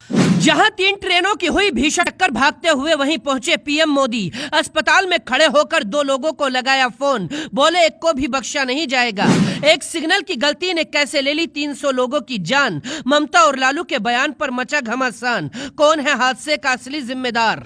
जहां 3 ट्रेनों की हुई भीषण टक्कर, भागते हुए वहीं पहुंचे पीएम मोदी। अस्पताल में खड़े होकर 2 लोगों को लगाया फोन, बोले एक को भी बख्शा नहीं जाएगा। एक सिग्नल की गलती ने कैसे ले ली 300 लोगों की जान। ममता और लालू के बयान पर मचा घमासान, कौन है हादसे का असली जिम्मेदार।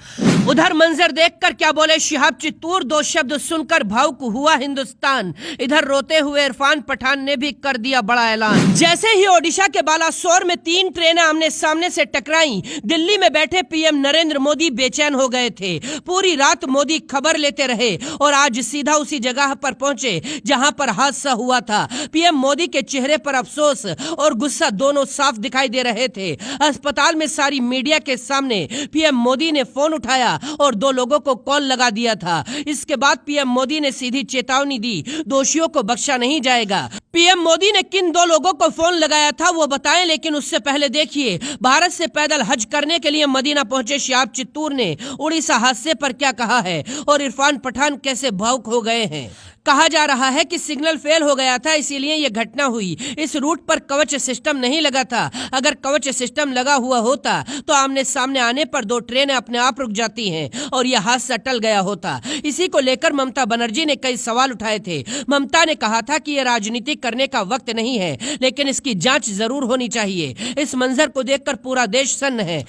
उधर मंजर देखकर क्या बोले शिहाब चित्तूर, 2 शब्द सुनकर भावुक हुआ हिंदुस्तान। इधर रोते हुए इरफान पठान ने भी कर दिया बड़ा ऐलान। जैसे ही ओडिशा के बालासोर में 3 ट्रेनें आमने सामने से टकराई, दिल्ली में बैठे पीएम नरेंद्र मोदी बेचैन हो गए थे। पूरी रात मोदी खबर लेते रहे और आज सीधा उसी जगह पर पहुंचे जहां पर हादसा हुआ था। पीएम मोदी के चेहरे पर अफसोस और गुस्सा दोनों साफ दिखाई दे रहे थे। अस्पताल में सारी मीडिया के सामने पीएम मोदी ने फोन उठाया और 2 लोगों को कॉल लगा दिया था। इसके बाद पीएम मोदी ने सीधी चेतावनी दी, दोषियों को बख्शा नहीं जाएगा। पीएम मोदी ने किन 2 लोगों को फोन लगाया था वो बताएं, लेकिन उससे पहले देखिए भारत से पैदल हज करने के लिए मदीना पहुंचे शिहाब चित्तूर ने उड़ीसा हादसे पर क्या कहा है और इरफान पठान कैसे भावुक हो गए हैं। कहा जा रहा है कि सिग्नल फेल हो गया था, इसीलिए ये घटना हुई। इस रूट पर कवच सिस्टम नहीं लगा था। अगर कवच सिस्टम लगा हुआ होता तो आमने सामने आने पर 2 ट्रेनें अपने आप रुक जाती हैं और यह हादसा टल गया होता। इसी को लेकर ममता बनर्जी ने कई सवाल उठाए थे। ममता ने कहा था कि यह राजनीति करने का वक्त नहीं है, लेकिन इसकी जांच जरूर होनी चाहिए। इस मंजर को देखकर पूरा देश सन्न है।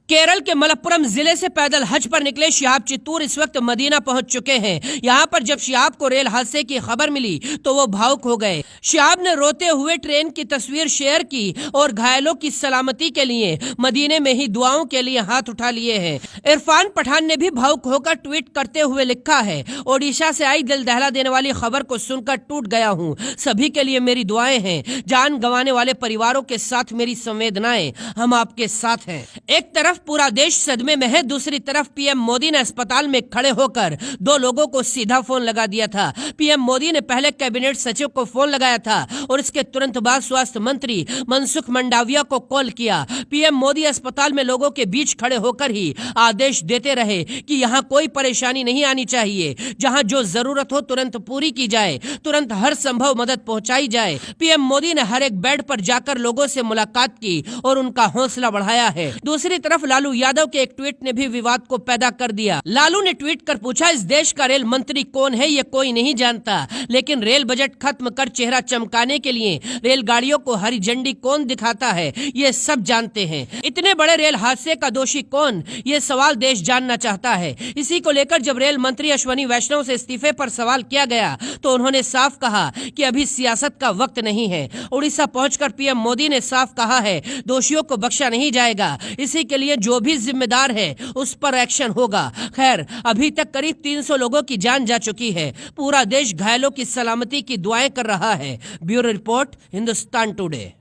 केरल के मलप्पुरम जिले से पैदल हज पर निकले शिहाब चित्तूर इस वक्त मदीना पहुंच चुके हैं। यहाँ पर जब शिहाब को रेल हादसे की खबर मिली तो वो भावुक हो गए। शिहाब ने रोते हुए ट्रेन की तस्वीर शेयर की और घायलों की सलामती के लिए मदीने में ही दुआओं के लिए हाथ उठा लिए हैं। इरफान पठान ने भी भावुक होकर ट्वीट करते हुए लिखा है, ओडिशा से आई दिल दहला देने वाली खबर को सुनकर टूट गया हूँ। सभी के लिए मेरी दुआएं हैं। जान गंवाने वाले परिवारों के साथ मेरी संवेदनाएं, हम आपके साथ हैं। एक तरफ पूरा देश सदमे में है, दूसरी तरफ पीएम मोदी ने अस्पताल में खड़े होकर 2 लोगों को सीधा फोन लगा दिया था। पीएम मोदी ने पहले कैबिनेट सचिव को फोन लगाया था और इसके तुरंत बाद स्वास्थ्य मंत्री मनसुख मंडाविया को कॉल किया। पीएम मोदी अस्पताल में लोगों के बीच खड़े होकर ही आदेश देते रहे कि यहाँ कोई परेशानी नहीं आनी चाहिए, जहाँ जो जरूरत हो तुरंत पूरी की जाए, तुरंत हर संभव मदद पहुँचाई जाए। पीएम मोदी ने हर एक बेड पर जाकर लोगों से मुलाकात की और उनका हौसला बढ़ाया है। दूसरी तरफ लालू यादव के एक ट्वीट ने भी विवाद को पैदा कर दिया। लालू ने ट्वीट कर पूछा, इस देश का रेल मंत्री कौन है ये कोई नहीं जानता, लेकिन रेल बजट खत्म कर चेहरा चमकाने के लिए रेलगाड़ियों को हरी झंडी कौन दिखाता है ये सब जानते हैं। इतने बड़े रेल हादसे का दोषी कौन, ये सवाल देश जानना चाहता है। इसी को लेकर जब रेल मंत्री अश्वनी वैष्णव से इस्तीफे पर सवाल किया गया तो उन्होंने साफ कहा कि अभी सियासत का वक्त नहीं है। उड़ीसा पहुंचकर पीएम मोदी ने साफ कहा है, दोषियों को बख्शा नहीं जाएगा। इसी के लिए जो भी जिम्मेदार है उस पर एक्शन होगा। खैर, अभी तक करीब 300 लोगों की जान जा चुकी है। पूरा देश घायलों की सलामती की दुआएं कर रहा है। Bureau report, Hindustan today.